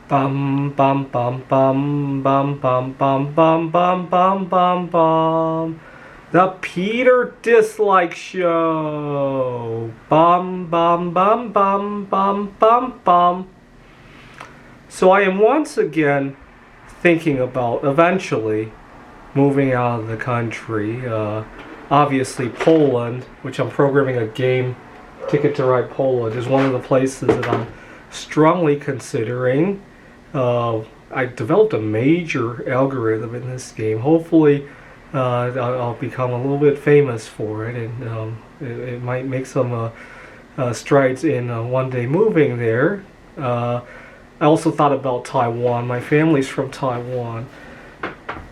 Bum bum bum bum bum bum bum bum bum bum bum bum. The Peter Dislike Show. Bum bum bum bum bum bum bum. So I am once again thinking about eventually moving out of the country. Obviously, Poland, which I'm programming a game, Ticket to Ride Poland, is one of the places that I'm strongly considering. I developed a major algorithm in this game. Hopefully, I'll become a little bit famous for it, and it might make some strides in one day moving there. I also thought about Taiwan. My family's from Taiwan.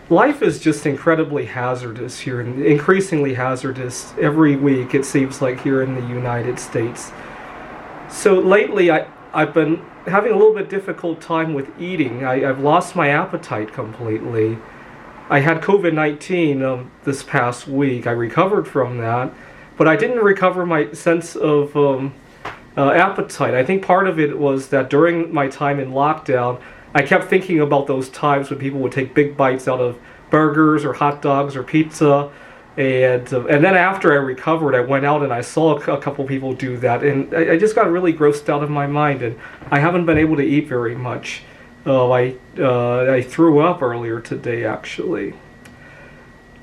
Life is just incredibly hazardous here, and increasingly hazardous every week, it seems like, here in the United States. So lately, I've been having a little bit difficult time with eating. I've lost my appetite completely. I had COVID-19 this past week. I recovered from that, but I didn't recover my sense of appetite. I think part of it was that during my time in lockdown, I kept thinking about those times when people would take big bites out of burgers or hot dogs or pizza, and then after I recovered, I went out and I saw a couple people do that, and I just got really grossed out of my mind, and I haven't been able to eat very much. I threw up earlier today, actually.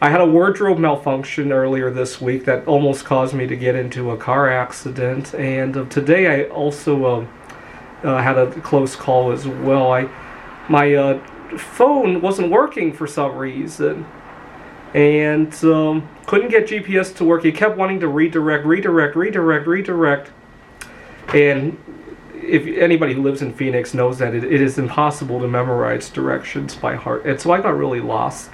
I had a wardrobe malfunction earlier this week that almost caused me to get into a car accident, and today I also had a close call as well. My phone wasn't working for some reason, and couldn't get GPS to work. It kept wanting to redirect, and if anybody who lives in Phoenix knows that it is impossible to memorize directions by heart, and so I got really lost,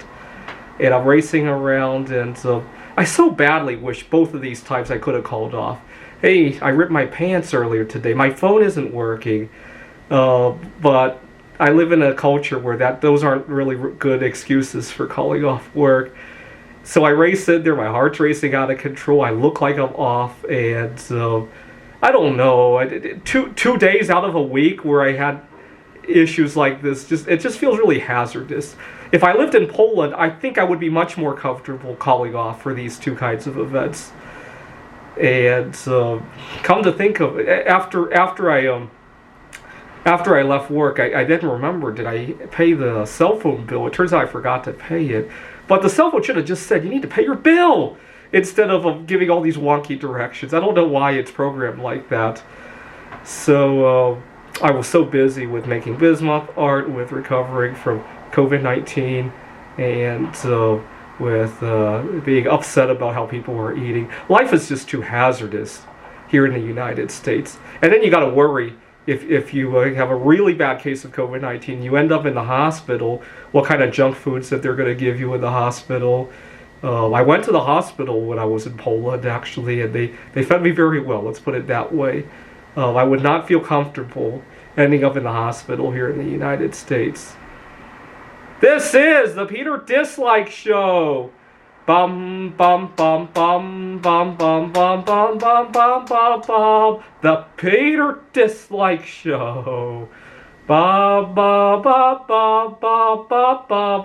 and I'm racing around, and I so badly wish both of these times I could have called off. Hey, I ripped my pants earlier today. My phone isn't working, but I live in a culture where those aren't really good excuses for calling off work. So I race in there, my heart's racing out of control, I look like I'm off, and I don't know, two days out of a week where I had issues like this, it just feels really hazardous. If I lived in Poland, I think I would be much more comfortable calling off for these two kinds of events. And come to think of it, after I left work, I didn't remember, did I pay the cell phone bill? It turns out I forgot to pay it. But the cell phone should have just said, you need to pay your bill, instead of giving all these wonky directions. I don't know why it's programmed like that. So I was so busy with making Bismuth art, with recovering from COVID-19, and with being upset about how people were eating. Life is just too hazardous here in the United States. And then you got to worry if you have a really bad case of COVID-19, you end up in the hospital, what kind of junk foods that they're going to give you in the hospital. I went to the hospital when I was in Poland, actually, and they fed me very well, let's put it that way. I would not feel comfortable ending up in the hospital here in the United States. This is the Peter Dislike Show. Bum bum bum bum bum bum bum bum bum bum bum bum. The Peter Dislike Show. Ba ba ba ba ba ba ba.